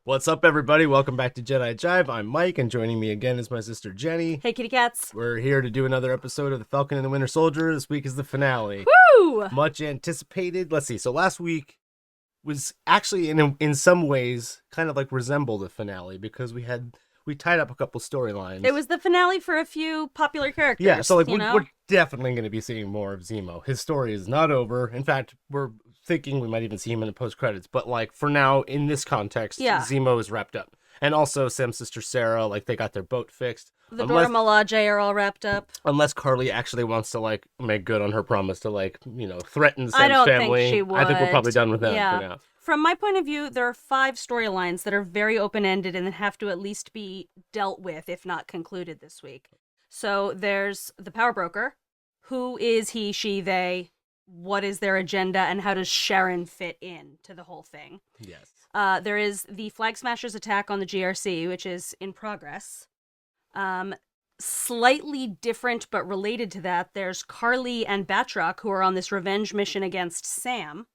What's up, everybody? Welcome back to Jedi Jive. I'm Mike, and joining me again is my sister Jenny. Hey, kitty cats. We're here to do another episode of The Falcon and the Winter Soldier. This week is the finale. Woo! Much anticipated. Let's see. So last week was actually, in some ways, kind of like resembled a finale because we tied up a couple storylines. It was the finale for a few popular characters. Yeah, so we're definitely going to be seeing more of Zemo. His story is not over. In fact, we're thinking we might even see him in the post-credits. But, like, for now, in this context, Zemo is wrapped up. And also, Sam's sister Sarah, like, they got their boat fixed. The Dora Milaje are all wrapped up. Unless Carly actually wants to, like, make good on her promise to, like, threaten Sam's family. I don't think she would. I think we're probably done with that for now. From my point of view, there are 5 storylines that are very open-ended and that have to at least be dealt with, if not concluded this week. So there's the Power Broker. Who is he, she, they? What is their agenda, and how does Sharon fit in to the whole thing? Yes. There is the Flag Smashers attack on the GRC, which is in progress. Slightly different but related to that, there's Carly and Batroc, who are on this revenge mission against Sam.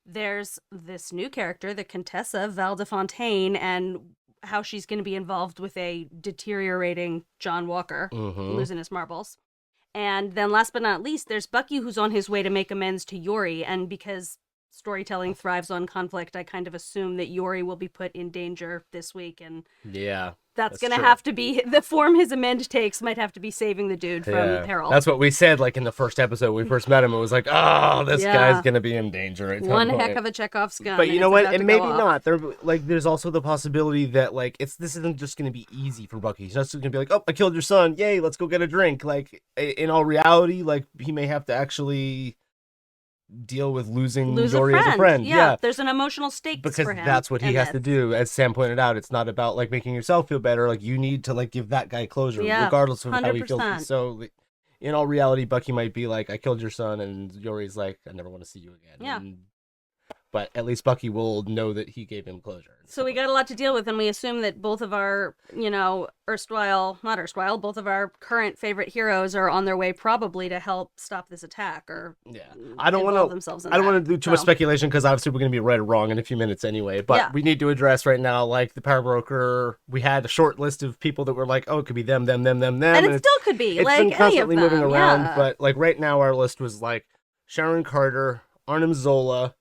There's this new character, the Contessa, Val de Fontaine, and how she's going to be involved with a deteriorating John Walker, losing his marbles. And then last but not least, there's Bucky, who's on his way to make amends to Yori, and because storytelling thrives on conflict, I kind of assume that Yori will be put in danger this week, and that's going to have to be, the form his amend takes might have to be saving the dude from peril. That's what we said, like, in the first episode when we first met him. It was like, oh, this guy's going to be in danger. One heck of a Chekhov's gun. But you know what? And maybe not. There's also the possibility that, like, this isn't just going to be easy for Bucky. He's not just going to be like, oh, I killed your son. Yay, let's go get a drink. Like, in all reality, like, he may have to actually deal with losing Yori as a friend. Yeah, there's an emotional stake because for him. That's what he has to do. As Sam pointed out, it's not about, like, making yourself feel better. Like, you need to, like, give that guy closure, regardless of 100%. How he feels. So, in all reality, Bucky might be like, I killed your son, and Yori's like, I never want to see you again. Yeah. But at least Bucky will know that he gave him closure. So we got a lot to deal with, and we assume that both of our, both of our current favorite heroes are on their way probably to help stop this attack, or I don't want to do too much speculation, because obviously we're going to be right or wrong in a few minutes anyway, but we need to address right now, like, the Power Broker. We had a short list of people that were like, oh, it could be them. And it still could be, it's like, been constantly any of them, moving around, but, like, right now our list was, like, Sharon Carter, Arnim Zola,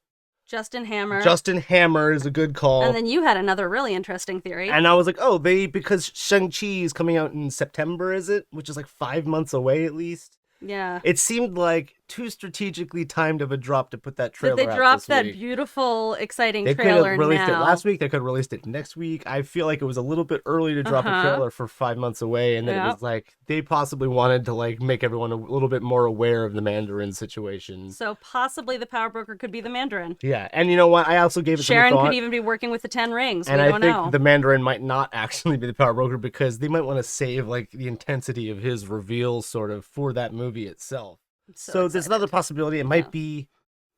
Justin Hammer. Justin Hammer is a good call. And then you had another really interesting theory. And I was like, oh, because Shang-Chi is coming out in September, is it? Which is like 5 months away at least. Yeah. It seemed like too strategically timed of a drop to put that trailer out they dropped this week. that beautiful, exciting trailer now. They could have released it last week. They could have released it next week. I feel like it was a little bit early to drop a trailer for 5 months away. And then it was like, they possibly wanted to, like, make everyone a little bit more aware of the Mandarin situation. So possibly the Power Broker could be the Mandarin. Yeah. And you know what? I also gave it Sharon some thought. Could even be working with the 10 rings. And I think the Mandarin might not actually be the Power Broker, because they might want to save, like, the intensity of his reveal sort of for that movie itself. So there's another possibility. It might be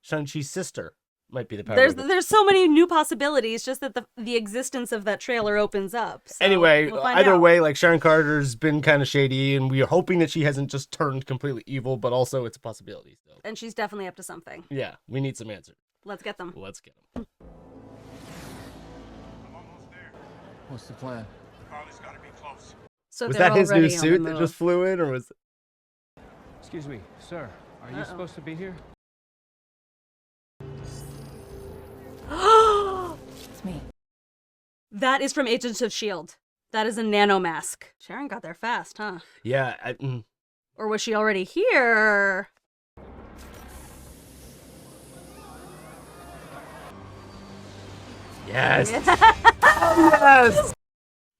Shang-Chi's sister. Might be the Power Broker. There's so many new possibilities, just that the existence of that trailer opens up. So anyway, we'll either way, like, Sharon Carter's been kind of shady, and we are hoping that she hasn't just turned completely evil, but also it's a possibility still. And she's definitely up to something. Yeah, we need some answers. Let's get them. I'm almost there. What's the plan? Carly's got to be close. So was that his new suit that just flew in, or was... Excuse me, sir. Are you supposed to be here? It's me. That is from Agents of S.H.I.E.L.D. That is a nano mask. Sharon got there fast, huh? Yeah. Or was she already here? Yes. Yes.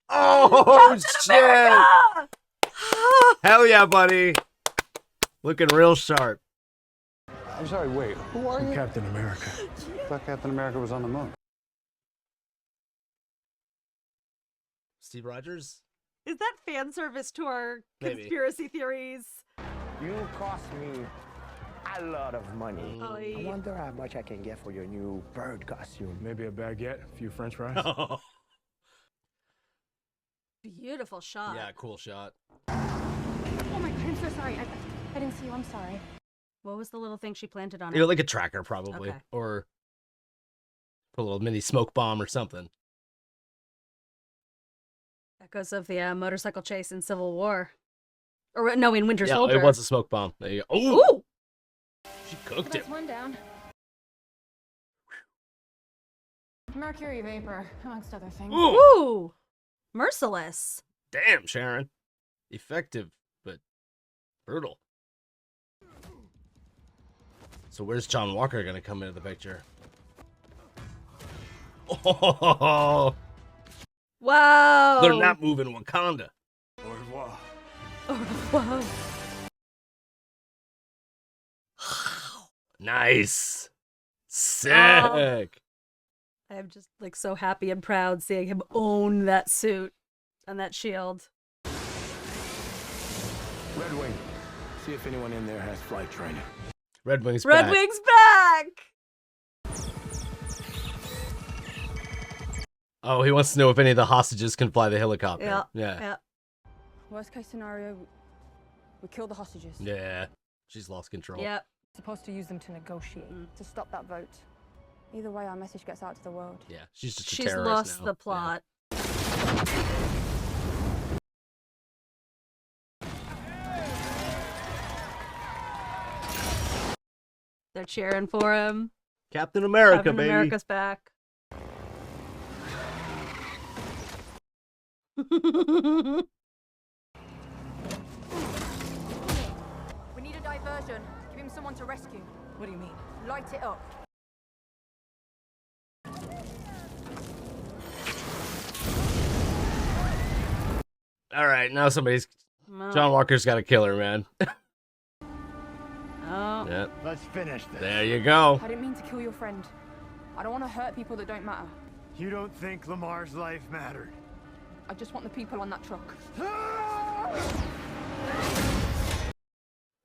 Oh, shit. Hell yeah, buddy. Looking real sharp. I'm sorry, wait, who are you? Captain America. I thought Captain America was on the moon. Steve Rogers? Is that fan service to our Maybe. conspiracy theories? You cost me a lot of money. Oy. I wonder how much I can get for your new bird costume. Maybe a baguette, a few french fries. Beautiful shot. Yeah, cool shot. Oh my god, I'm so sorry. I didn't see you. I'm sorry. What was the little thing she planted on You know, it? like a tracker, probably. Okay. Or put a little mini smoke bomb or something. Echoes of the motorcycle chase in Civil War. Or, no, in Winter Yeah, Soldier. it was a smoke bomb. There you go. Oh! Ooh! She cooked it. That's one down. Mercury vapor, amongst other things. Ooh! Ooh! Merciless. Damn, Sharon. Effective, but brutal. So where's John Walker gonna come into the picture? Oh, Wow! they're not moving Wakanda. Au revoir. Whoa. Nice. Sick. I'm just like so happy and proud seeing him own that suit and that shield. Red Wing. See if anyone in there has flight training. Red Wing's Red back. Wing's back! Oh, he wants to know if any of the hostages can fly the helicopter. Yeah. Yeah. Worst case scenario, we kill the hostages. Yeah. She's lost control. Yep. Supposed to use them to negotiate, to stop that vote. Either way, our message gets out to the world. Yeah. She's just a She's terrorist lost now. the plot. They're cheering for him. Yeah. Captain America, Captain baby. America's back. We need a diversion. Give him someone to rescue. What do you mean? Light it up. All right, now somebody's. No. John Walker's got to kill her, man. Oh. Yeah. Let's finish this. There you go. I didn't mean to kill your friend. I don't want to hurt people that don't matter. You don't think Lamar's life mattered? I just want the people on that truck.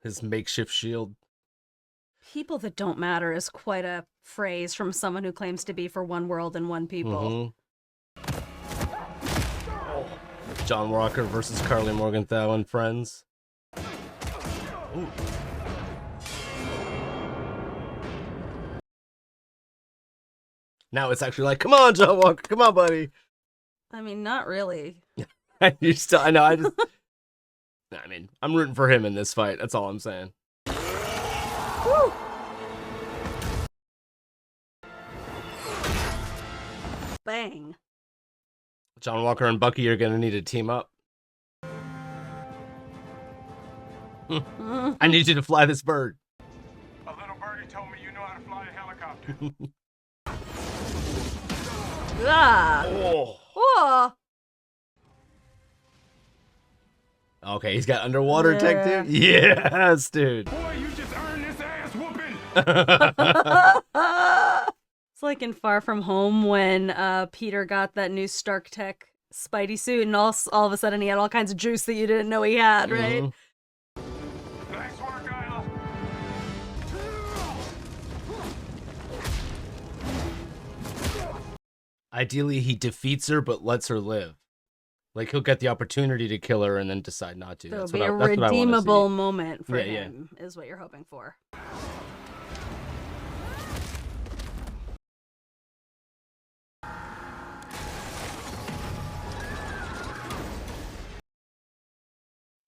His makeshift shield. People that don't matter is quite a phrase from someone who claims to be for one world and one people. John Walker versus Carly Morgenthau and friends. Ooh. Now it's actually like, come on, John Walker, come on, buddy. I mean, not really. You still, I know, I just, I mean, I'm rooting for him in this fight. That's all I'm saying. Woo! Bang. John Walker and Bucky are gonna need to team up. I need you to fly this bird. A little birdie told me you know how to fly a helicopter. Ah. Oh. Oh. Okay, he's got underwater tech too. Yes, dude. Boy, you just earned this ass whooping. It's like in Far From Home when Peter got that new Stark Tech Spidey suit, and all of a sudden he had all kinds of juice that you didn't know he had, right? Nice work, Isla. Ideally, he defeats her but lets her live. Like he'll get the opportunity to kill her and then decide not to. There'll That's be what a I wanna see. redeemable moment for Yeah, yeah. him, is what you're hoping for.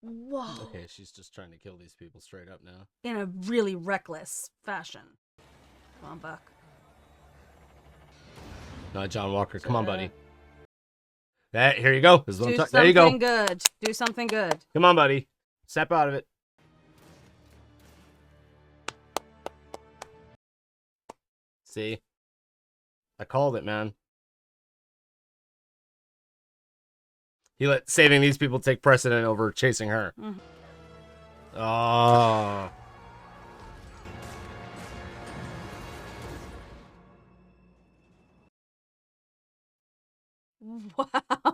Whoa. Okay, she's just trying to kill these people straight up now. In a really reckless fashion. Come on, Buck. No, John Walker, come on, buddy. Here you go. This is what I'm Do talking. There you go. something good. Do something good. Come on, buddy. Step out of it. See? I called it, man. He let saving these people take precedent over chasing her. Mhm. Oh.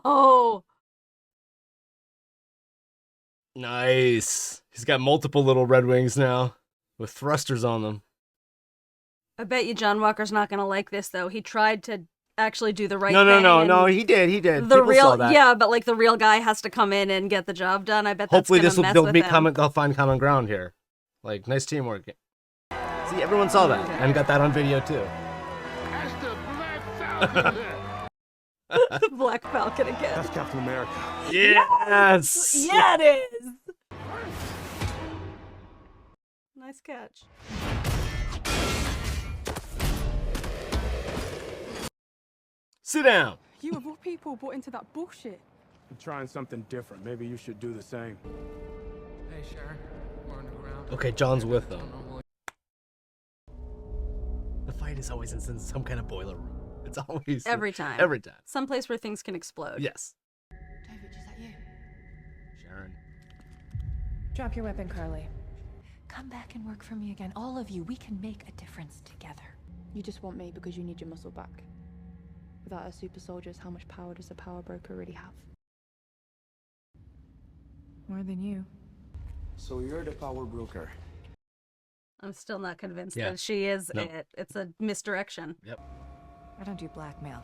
Wow. Nice. He's got multiple little Red Wings now with thrusters on them. I bet you John Walker's not going to like this, though. He tried to actually do the right No, thing. no, and he did. The People real, saw that. yeah, but like the real guy has to come in and get the job done. I bet Hopefully that's this going will to mess with him. they'll find common ground here. Like nice teamwork. See, everyone saw that and got that on video too. That's the Black Falcon. Black Falcon again. That's Captain America. Yes. Yeah, it is. Nice catch. Sit down. You of all people bought into that bullshit. I'm trying something different. Maybe you should do the same. Hey, Sharon. We're underground. Okay, John's with them. The fight is always in some kind of boiler room. It's always Every time. Every time. Someplace where things can explode. Yes. David, is that you? Sharon. Drop your weapon, Carly. Come back and work for me again. All of you. We can make a difference together. You just want me because you need your muscle back. Without our super soldiers, how much power does a power broker really have? More than you. So you're the power broker. I'm still not convinced Yeah. that she is No. it. It's a misdirection. Yep. I don't do blackmail.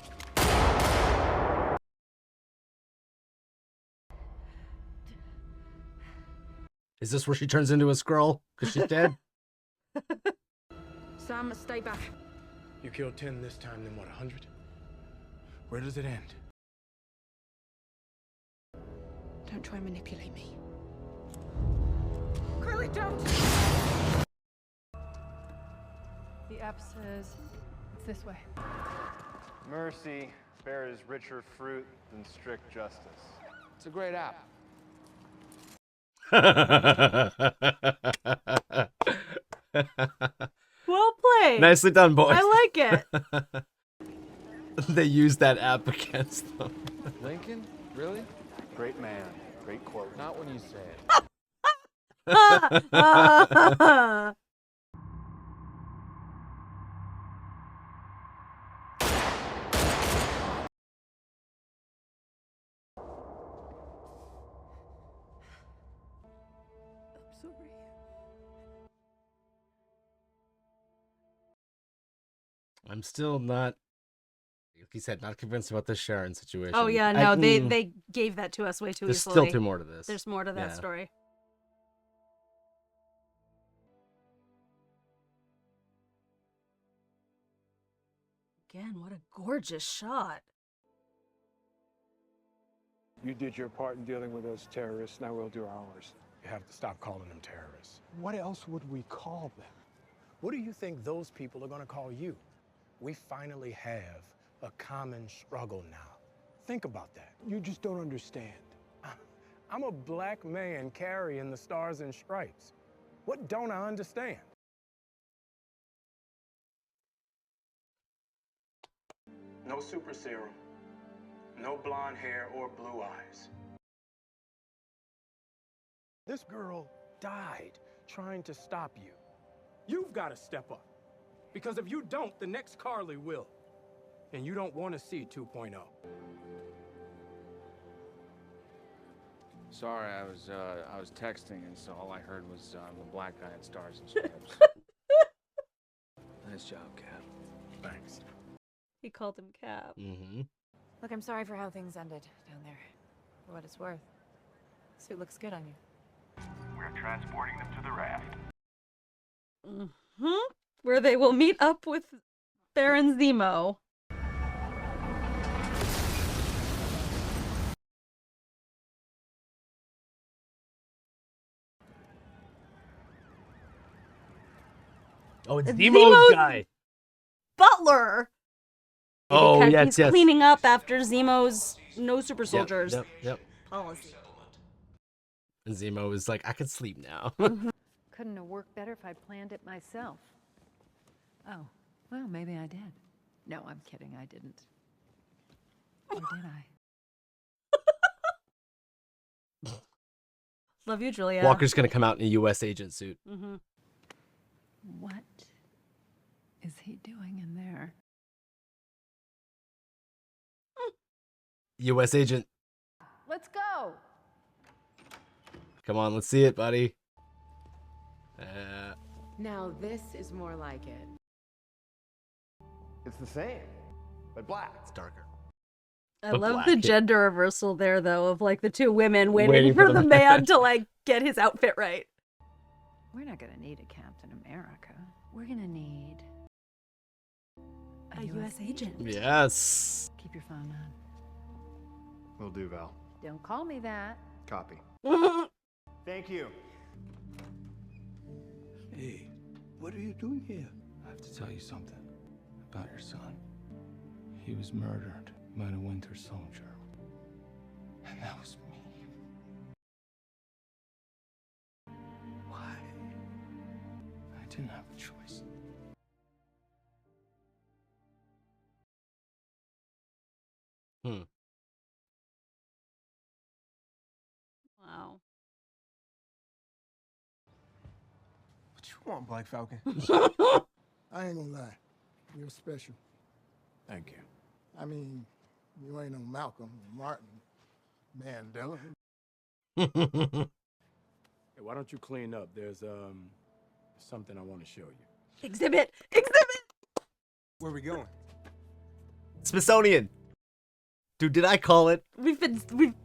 Is this where she turns into a Skrull? Because she's dead? Sam, stay back. You killed 10 this time, then what, 100? Where does it end? Don't try and manipulate me. Carly, don't! The app says it's this way. Mercy bears richer fruit than strict justice. It's a great app. Well played. Nicely done, boys. I like it. They used that app against them. Lincoln? Really? Great man, great quote. Not when you say it. I'm sorry. I'm still not, like he said, not convinced about this Sharon situation. Oh yeah, no, they gave that to us way too There's easily. still two more to this. There's more to that Yeah. story. Again, what a gorgeous shot. You did your part in dealing with those terrorists. Now we'll do ours. You have to stop calling them terrorists. What else would we call them? What do you think those people are going to call you? We finally have a common struggle now. Think about that. You just don't understand. I'm a black man carrying the stars and stripes. What don't I understand? No super serum, no blonde hair or blue eyes. This girl died trying to stop you. You've got to step up. Because if you don't, the next Carly will. And you don't want to see 2.0. Sorry, I was texting, and so all I heard was the black guy at Stars and Stripes. Nice job, Cap. Thanks. He called him Cap. Mm-hmm. Look, I'm sorry for how things ended down there. For what it's worth. Suit looks good on you. We're transporting them to the raft. Mm-hmm. Where they will meet up with Baron Zemo. Oh, it's It's Zemo's Zemo's guy. Butler. Oh, Because yes, he's yes. cleaning up after Zemo's no super Yep, soldiers Yep. policy. And Zemo is like, I can sleep now. Couldn't have worked better if I'd planned it myself. Oh, well, maybe I did. No, I'm kidding, I didn't. Or did I? Love you, Julia. Walker's gonna come out in a U.S. agent suit. Mm-hmm. What is he doing in there? U.S. agent. Let's go! Come on, let's see it, buddy. Now this is more like it. It's the same, but black. It's darker. I But love black. the gender reversal there, though, of like the two women Waiting waiting for for the the man man. to like get his outfit right. We're not gonna need a Captain America. We're gonna need A U.S. agent. Yes. Keep your phone on. Will do, Val. Don't call me that. Copy. Thank you. Hey, what are you doing here? I have to tell you something about your son. He was murdered by the Winter Soldier. And that was me. Why? I didn't have a choice. Wow. What you want, Black Falcon? I ain't gonna lie. You're special. Thank you. I mean, you ain't no Malcolm, Martin, Mandela. Hey, why don't you clean up? There's something I want to show you. Exhibit! Exhibit! Where we going? Smithsonian. Dude, did I call it?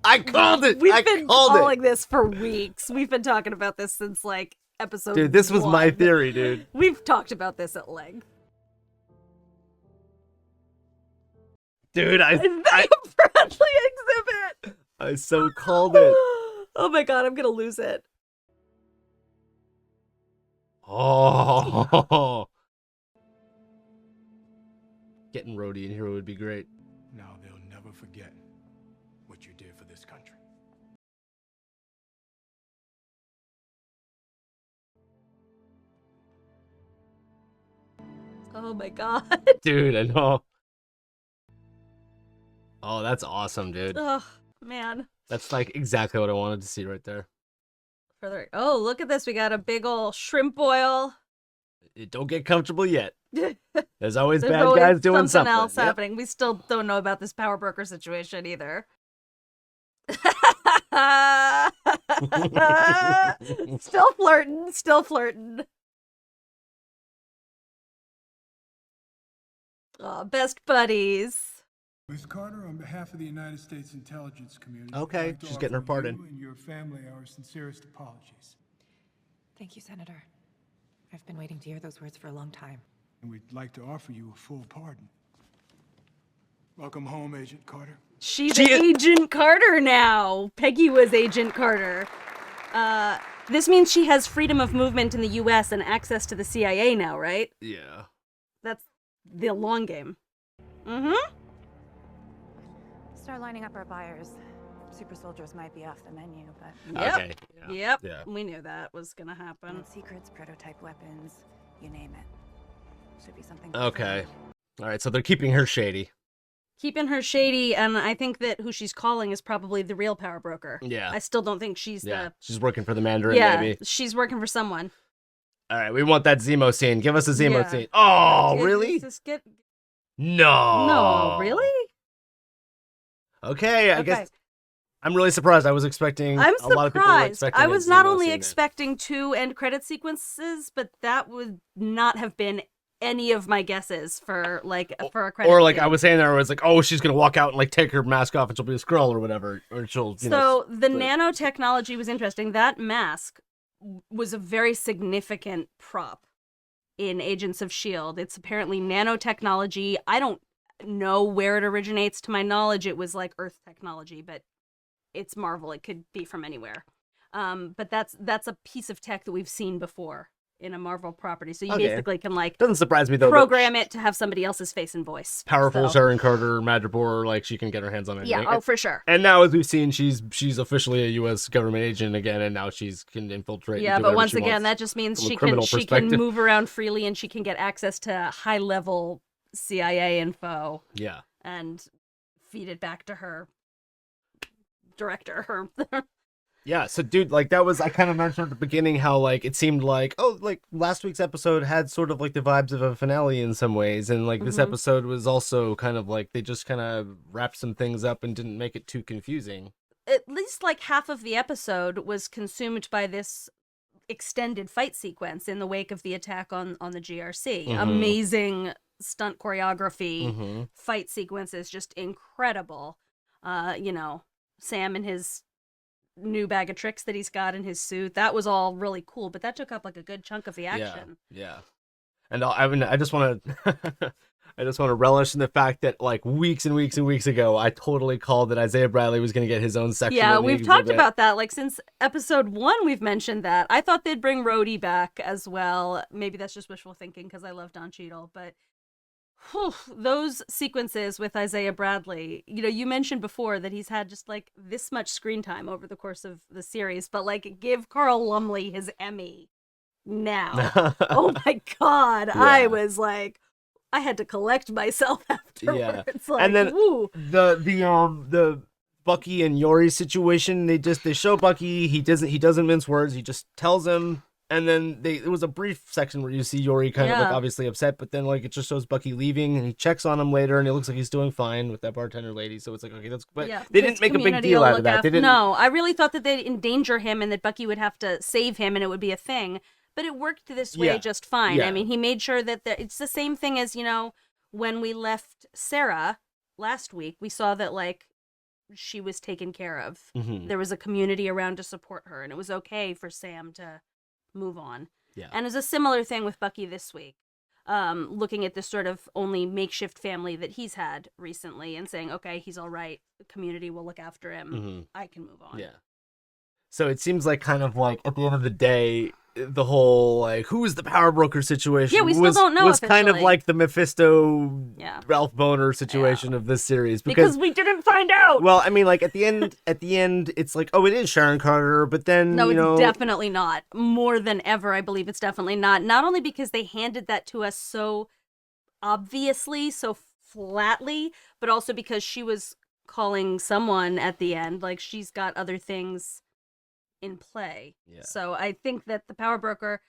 I called it! We've I been called it! calling this for weeks. We've been talking about this since like episode Dude, this was 1. my theory, dude. We've talked about this at length. Dude, I Bradley exhibit! I so called it. Oh my god, I'm gonna lose it. Oh. Getting Rhodey in here would be great. Now they'll never forget what you did for this country. Oh my god. Dude, I know. Oh, that's awesome, dude. Oh, man. That's like exactly what I wanted to see right there. Further. Oh, look at this. We got a big ol' shrimp boil. Don't get comfortable yet. There's always There's bad always guys doing something. else Yep. happening. We still don't know about this power broker situation either. Still flirting. Still flirting. Oh, best buddies. Ms. Carter, on behalf of the United States intelligence community, Okay, I'd like to she's getting her offer part you in. and your family our sincerest apologies. Thank you, Senator. I've been waiting to hear those words for a long time. And we'd like to offer you a full pardon. Welcome home, Agent Carter. She's Agent Carter now. Peggy was Agent Carter. This means she has freedom of movement in the U.S. and access to the CIA now, right? Yeah. That's the long game. Mm-hmm. Start lining up our buyers. Super soldiers might be off the menu, but... Yep. Okay. Yep. Yeah. We knew that was gonna happen. Secrets, prototype weapons, you name it. Should be something... Okay. All right, so they're keeping her shady. Keeping her shady, and I think that who she's calling is probably the real power broker. Yeah. I still don't think she's Yeah. the... She's working for the Mandarin, Yeah, maybe. she's working for someone. All right, we want that Zemo scene. Give us a Zemo Yeah. scene. Oh, really? Just get... No. No, really? Okay, I guess I'm really surprised. I was expecting I'm a lot of people were surprised. expecting I a was not Zemo only scene there. expecting 2 end credit sequences, but that would not have been any of my guesses for for a credit. Or like scene. I was saying there, I was like, oh, she's gonna walk out and like take her mask off and she'll be a Skrull or whatever, or she'll. So the nanotechnology was interesting. That mask was a very significant prop in Agents of S.H.I.E.L.D. It's apparently nanotechnology. I don't know where it originates. To my knowledge, it was like Earth technology, but it's Marvel. It could be from anywhere. But that's a piece of tech that we've seen before in a Marvel property. So you basically can like doesn't surprise me though. Program it to have somebody else's face and voice. Powerful So- Sharon Carter, Madripoor, like she can get her hands on anything. Yeah, oh for sure. And now, as we've seen, she's officially a U.S. government agent again, and now she's can infiltrate. Yeah, and do but whatever once she again, wants that just means from a she can criminal perspective. move around freely and she can get access to high level CIA info. Yeah. And feed it back to her director. Yeah, so dude, like that was I kind of mentioned at the beginning how like it seemed like like last week's episode had sort of like the vibes of a finale in some ways, and like this episode was also kind of like they just kind of wrapped some things up and didn't make it too confusing. At least like half of the episode was consumed by this extended fight sequence in the wake of the attack on the GRC. Amazing stunt choreography, fight sequences, just incredible. Sam and his new bag of tricks that he's got in his suit, that was all really cool, but that took up like a good chunk of the action. Yeah. And I just want to I just want to relish in the fact that like weeks and weeks and weeks ago, I totally called that Isaiah Bradley was going to get his own section. Yeah, of the we've talked exhibit. about that. Like since episode 1, we've mentioned that. I thought they'd bring Rhodey back as well. Maybe that's just wishful thinking because I love Don Cheadle, but whew, those sequences with Isaiah Bradley, you know, you mentioned before that he's had just like this much screen time over the course of the series, but like give Carl Lumley his Emmy now. Oh my God. Yeah. I was like, I had to collect myself afterwards. Yeah. Like, And then woo. the Bucky and Yori situation, they show Bucky, he doesn't mince words, he just tells him, and then it was a brief section where you see Yori kind of like obviously upset, but then like it just shows Bucky leaving and he checks on him later and it looks like he's doing fine with that bartender lady, so it's like, okay, that's, but they didn't make a big deal out of that. They didn't. No, I really thought that they'd endanger him and that Bucky would have to save him and it would be a thing. But it worked this way just fine. Yeah. I mean, he made sure that it's the same thing as, you know, when we left Sarah last week, we saw that, like, she was taken care of. Mm-hmm. There was a community around to support her, and it was okay for Sam to move on. Yeah. And it's a similar thing with Bucky this week, looking at this sort of only makeshift family that he's had recently and saying, okay, he's all right. The community will look after him. Mm-hmm. I can move on. Yeah. So it seems like kind of like at the end of the day, the whole like who is the power broker situation we still don't know was kind of officially. like the Mephisto Ralph Boner situation of this series because we didn't find out. Well, I mean, like at the end it's like, oh, it is Sharon Carter, but then no, you know, it's definitely not. More than ever, I believe it's definitely not. Not only because they handed that to us so obviously, so flatly, but also because she was calling someone at the end. Like she's got other things in play. Yeah. So I think that the power broker,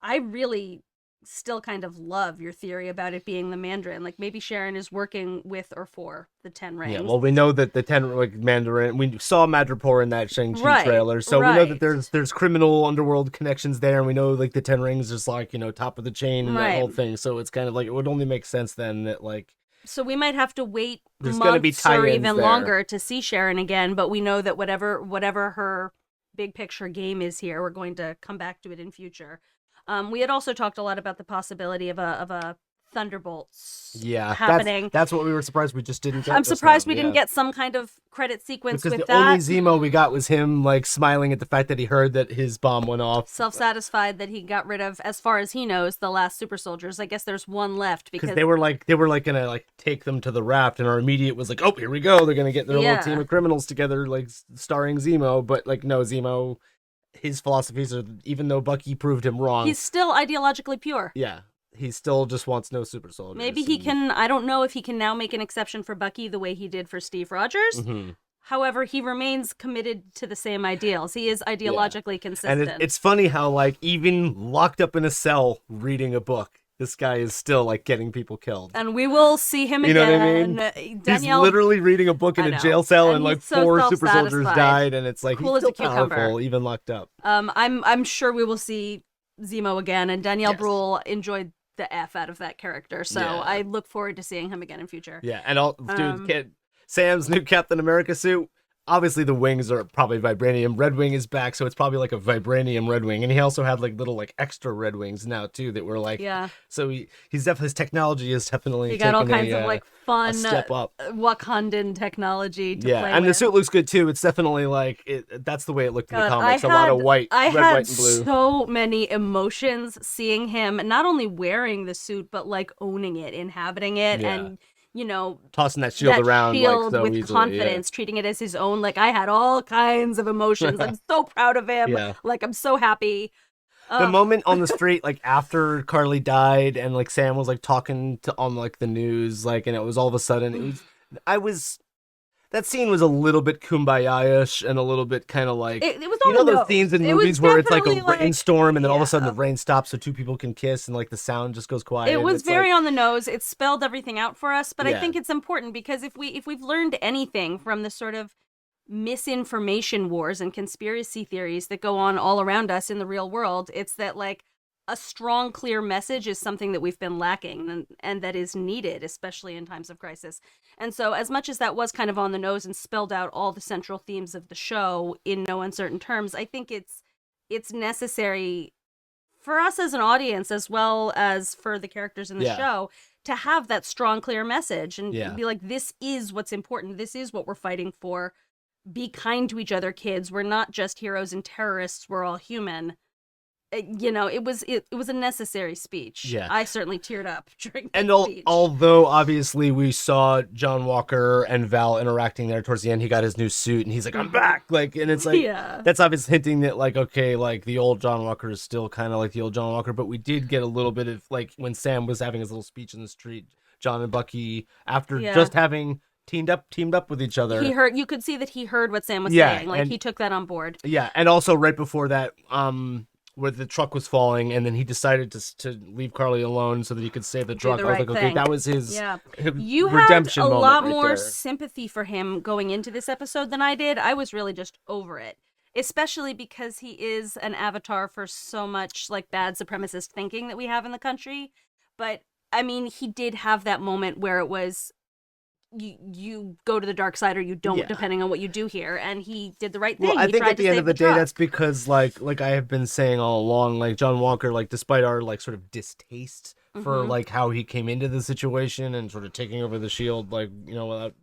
I really still kind of love your theory about it being the Mandarin. Like maybe Sharon is working with or for the Ten Rings. Yeah, well, we know that the Ten like Mandarin. We saw Madripoor in that Shang-Chi trailer, so we know that there's criminal underworld connections there, and we know like the Ten Rings is like, you know, top of the chain and that whole thing. So it's kind of like it would only make sense then that like. So we might have to wait There's gonna be months or even there. longer to see Sharon again, but we know that whatever her big picture game is here, we're going to come back to it in future. We had also talked a lot about the possibility of a Thunderbolts happening. That's what we were surprised we just didn't get. I'm surprised we didn't get some kind of credit sequence because with the that. only Zemo we got was him like smiling at the fact that he heard that his bomb went off. Self-satisfied that he got rid of, as far as he knows, the last super soldiers. I guess there's one left because they were gonna like take them to the raft, and our immediate was like, oh, here we go. They're gonna get their little team of criminals together, like starring Zemo. But like, no, Zemo, his philosophies are, even though Bucky proved him wrong, he's still ideologically pure. Yeah. He still just wants no super soldiers. Maybe he can, I don't know if he can now make an exception for Bucky the way he did for Steve Rogers. Mm-hmm. However, he remains committed to the same ideals. He is ideologically consistent. And it's funny how, like, even locked up in a cell reading a book, this guy is still, like, getting people killed. And we will see him you again. Know what I mean? Danielle, he's literally reading a book in a jail cell, and like so 4 super soldiers died, and it's like, cool he's as a still cucumber. powerful, even locked up. I'm sure we will see Zemo again, and Danielle Bruhl enjoyed the F out of that character, so I look forward to seeing him again in future. Yeah, and Sam's new Captain America suit, obviously the wings are probably vibranium. Red Wing is back, so it's probably like a vibranium Red Wing, and he also had like little like extra Red Wings now too that were like, so he's definitely, his technology is definitely he got all kinds of like fun step up. Wakandan technology to play and with. the suit looks good too. It's definitely like that's the way it looked in the comics. A lot of white, red, white, and blue. So many emotions seeing him not only wearing the suit but like owning it, inhabiting it, and you know, tossing that shield around like, so with easily, confidence, treating it as his own. Like I had all kinds of emotions. I'm so proud of him. Like I'm so happy. The moment on the street, like after Carly died, and like Sam was like talking on like the news, like, and it was all of a sudden that scene was a little bit kumbaya-ish and a little bit kind of like, it was you know those scenes in movies where it's like a rainstorm and then all of a sudden the rain stops so 2 people can kiss and like the sound just goes quiet. It was very on the nose. It spelled everything out for us, but I think it's important because if we've learned anything from the sort of misinformation wars and conspiracy theories that go on all around us in the real world, it's that like a strong, clear message is something that we've been lacking and that is needed, especially in times of crisis. And so as much as that was kind of on the nose and spelled out all the central themes of the show in no uncertain terms, I think it's necessary for us as an audience as well as for the characters in the show to have that strong, clear message and Yeah. be like, this is what's important. This is what we're fighting for. Be kind to each other, kids. We're not just heroes and terrorists. We're all human. You know, it was a necessary speech. Yeah. I certainly teared up during that And speech. although obviously we saw John Walker and Val interacting there towards the end, he got his new suit and he's like, I'm back. Like, and it's like, Yeah. that's obviously hinting that like, okay, like the old John Walker is still kind of like the old John Walker, but we did get a little bit of like when Sam was having his little speech in the street, John and Bucky, after just having teamed up with each other. You could see that he heard what Sam was Yeah, saying. Like, and- he took that on board. Yeah, and also right before that, where the truck was falling, and then he decided to leave Carly alone so that he could save the truck. the I was right like, okay, thing. that was his You redemption had a moment lot right more there. sympathy for him going into this episode than I did. I was really just over it, especially because he is an avatar for so much like bad supremacist thinking that we have in the country. But I mean, he did have that moment where it was you go to the dark side or you don't, depending on what you do here, and he did the right thing. Well, I He think tried at to the end save of the day, truck. that's because like I have been saying all along, like John Walker, like despite our like sort of distaste for Mhm. like how he came into the situation and sort of taking over the Shield, like without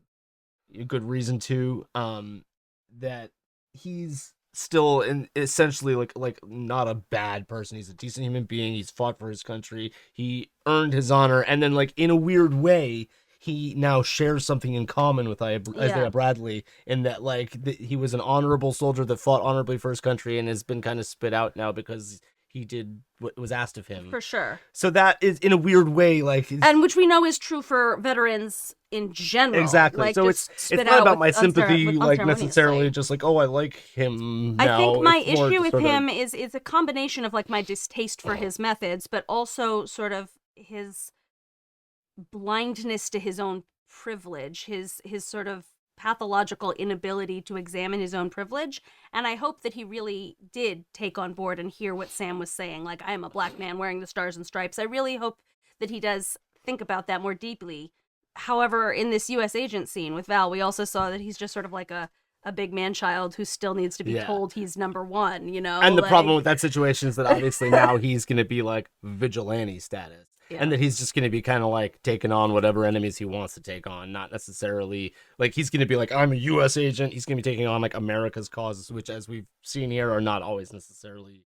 a good reason to, that he's still essentially like not a bad person. He's a decent human being. He's fought for his country. He earned his honor, and then like in a weird way, he now shares something in common with Isaiah Bradley in that like he was an honorable soldier that fought honorably for his country and has been kind of spit out now because he did what was asked of him. For sure. So that is in a weird way like And which we know is true for veterans in general. exactly. Like, So just it's spit not out about with my sympathy like unceremoniously. necessarily just like, oh, I like him now. I think my It's more issue just with sort of- him is a combination of like my distaste for his methods, but also sort of his blindness to his own privilege, his sort of pathological inability to examine his own privilege. And I hope that he really did take on board and hear what Sam was saying, like, I am a black man wearing the stars and stripes. I really hope that he does think about that more deeply. However, in this U.S. agent scene with Val, we also saw that he's just sort of like a big man child who still needs to be told he's number one, you know? And the like... problem with that situation is that obviously now he's going to be like vigilante status. Yeah. And that he's just going to be kind of like taking on whatever enemies he wants to take on. Not necessarily like he's going to be like, I'm a U.S. agent. He's going to be taking on like America's causes, which as we've seen here are not always necessarily.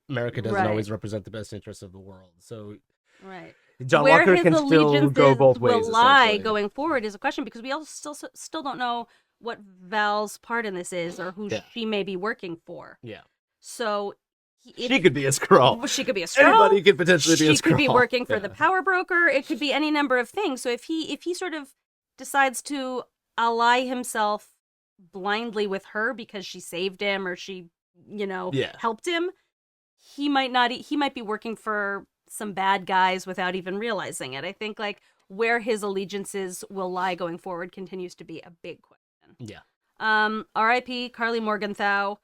America doesn't always represent the best interests of the world. So John Where Walker his can still go both ways. will lie essentially. going forward is a question because we also still don't know what Val's part in this is or who she may be working for. Yeah. So she could be a Skrull. She could be a Skrull. Anybody could potentially be a Skrull. She could be working for the power broker. It could be any number of things. So if he sort of decides to ally himself blindly with her because she saved him or she, helped him, he might be working for some bad guys without even realizing it. I think like where his allegiances will lie going forward continues to be a big question. Yeah. R.I.P. Carly Morgenthau.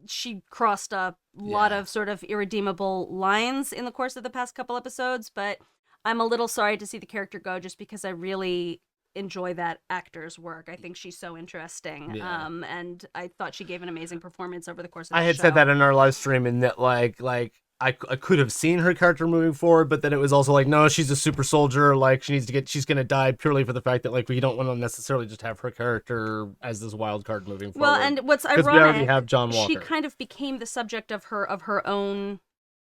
She crossed a lot of sort of irredeemable lines in the course of the past couple episodes, but I'm a little sorry to see the character go just because I really enjoy that actor's work. I think she's so interesting. Yeah. And I thought she gave an amazing performance over the course of the I had show. said that in our live stream, and that like I could have seen her character moving forward, but then it was also like, no, she's a super soldier. Like she's gonna die purely for the fact that like we don't want to necessarily just have her character as this wild card moving forward. Well, and what's ironic, we already have John Walker. She kind of became the subject of her own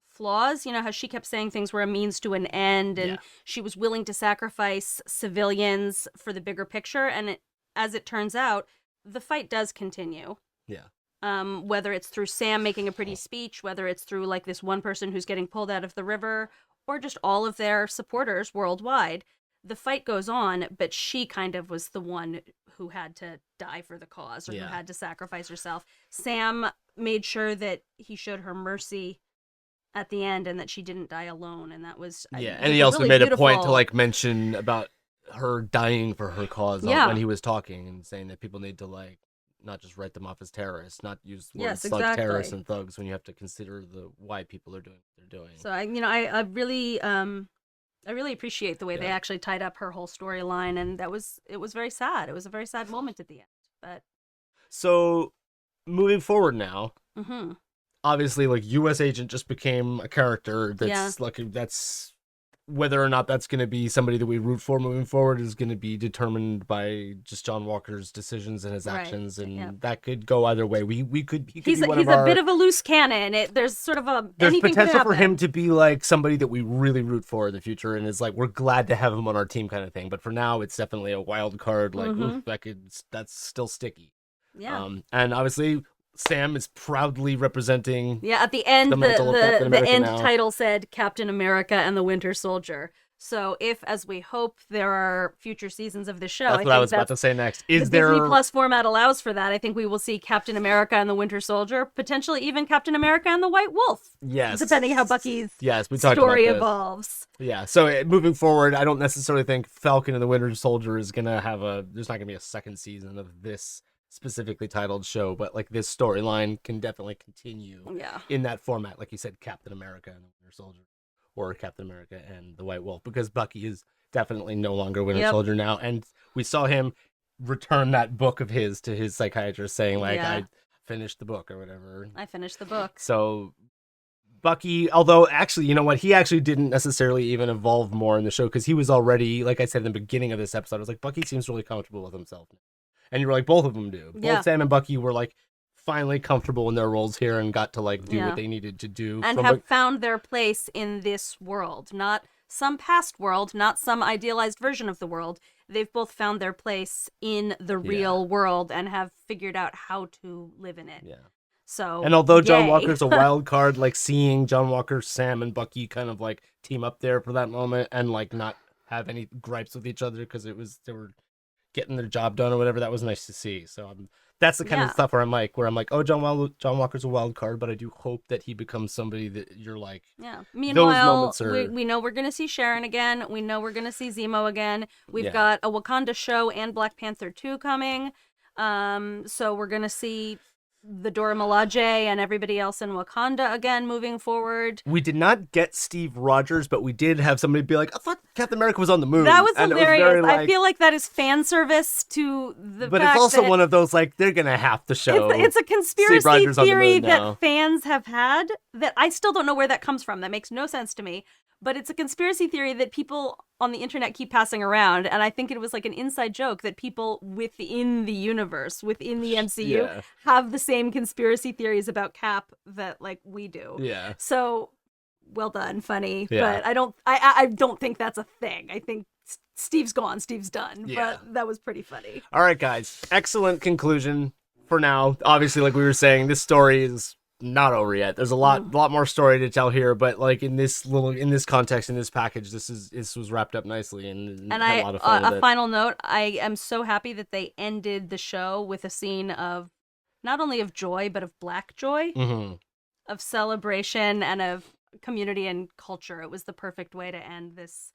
flaws. You know how she kept saying things were a means to an end, and she was willing to sacrifice civilians for the bigger picture. And as it turns out, the fight does continue. Yeah. Whether it's through Sam making a pretty speech, whether it's through like this one person who's getting pulled out of the river, or just all of their supporters worldwide, the fight goes on, but she kind of was the one who had to die for the cause or who had to sacrifice herself. Sam made sure that he showed her mercy at the end and that she didn't die alone, and that was and he also really made beautiful. a point to like mention about her dying for her cause when he was talking and saying that people need to like not just write them off as terrorists, not use words like terrorists and thugs when you have to consider why people are doing what they're doing. So I really appreciate the way they actually tied up her whole storyline, and it was very sad. It was a very sad moment at the end. But so moving forward now, mm-hmm. obviously like U.S. Agent just became a character that's whether or not that's going to be somebody that we root for moving forward is going to be determined by just John Walker's decisions and his actions, and that could go either way. He could be he's one a of our, bit of a loose cannon. There's sort of there's anything potential could for happen. him to be like somebody that we really root for in the future, and it's like we're glad to have him on our team kind of thing. But for now, it's definitely a wild card. Like oof, that's still sticky. Yeah. And obviously Sam is proudly representing. Yeah, at the end, the end title said Captain America and the Winter Soldier. So if, as we hope, there are future seasons of the show, That's what I was about to say next. Is the there Disney Plus format allows for that? I think we will see Captain America and the Winter Soldier, potentially even Captain America and the White Wolf. Yes, depending how Bucky's we talked story about this. evolves. Yeah, so moving forward, I don't necessarily think Falcon and the Winter Soldier is gonna have there's not gonna be a second season of this specifically titled show, but like this storyline can definitely continue in that format, like you said, Captain America and the Winter Soldier, or Captain America and the White Wolf, because Bucky is definitely no longer Winter Soldier now, and we saw him return that book of his to his psychiatrist saying like I finished the book or whatever. I finished the book. So Bucky, although actually, you know what, he actually didn't necessarily even evolve more in the show, because he was already, like I said in the beginning of this episode, I was like, Bucky seems really comfortable with himself. And you were like, both of them do. Both Sam and Bucky were like finally comfortable in their roles here and got to like do what they needed to do. And have found their place in this world. Not some past world, not some idealized version of the world. They've both found their place in the real world and have figured out how to live in it. Yeah. So, and although John Walker's a wild card, like seeing John Walker, Sam, and Bucky kind of like team up there for that moment and like not have any gripes with each other because they were getting their job done or whatever, that was nice to see. So that's the kind of stuff where I'm like, oh, John Walker's a wild card, but I do hope that he becomes somebody that you're like. Yeah. Meanwhile, we know we're gonna see Sharon again. We know we're gonna see Zemo again. We've got a Wakanda show and Black Panther 2 coming. So we're gonna see the Dora Milaje and everybody else in Wakanda again moving forward. We did not get Steve Rogers, but we did have somebody be like, I thought Captain America was on the moon. That was hilarious. Very, like, I feel like that is fan service to the but fact it's also that one of those, like, they're going to have to show it's a conspiracy theory that now. fans have had that I still don't know where that comes from. That makes no sense to me. But it's a conspiracy theory that people on the internet keep passing around, and I think it was like an inside joke that people within the universe, within the MCU, have the same conspiracy theories about Cap that like we do. Yeah. So well done, funny. Yeah. But I don't think that's a thing. I think Steve's gone, Steve's done. Yeah. But that was pretty funny. All right, guys. Excellent conclusion for now. Obviously, like we were saying, this story is not over yet. There's a lot more story to tell here, but like in this context, in this package, this was wrapped up nicely and had a lot of fun with it. Final note, I am so happy that they ended the show with a scene of not only of joy, but of black joy, of celebration and of community and culture. It was the perfect way to end this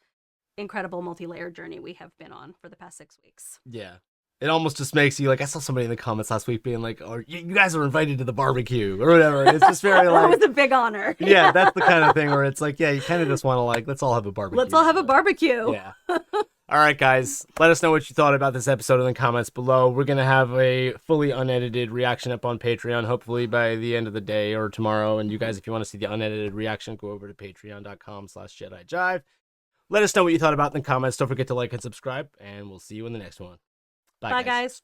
incredible multi-layered journey we have been on for the past 6 weeks. Yeah. It almost just makes you like, I saw somebody in the comments last week being like, oh, you guys are invited to the barbecue or whatever. It's just very like, it was a big honor. Yeah, that's the kind of thing where it's like, yeah, you kind of just want to like, let's all have a barbecue. Let's all have a barbecue. Yeah. All right, guys, let us know what you thought about this episode in the comments below. We're going to have a fully unedited reaction up on Patreon, hopefully by the end of the day or tomorrow. And you guys, if you want to see the unedited reaction, go over to patreon.com/JediJive. Let us know what you thought about in the comments. Don't forget to like and subscribe, and we'll see you in the next one. Bye, guys.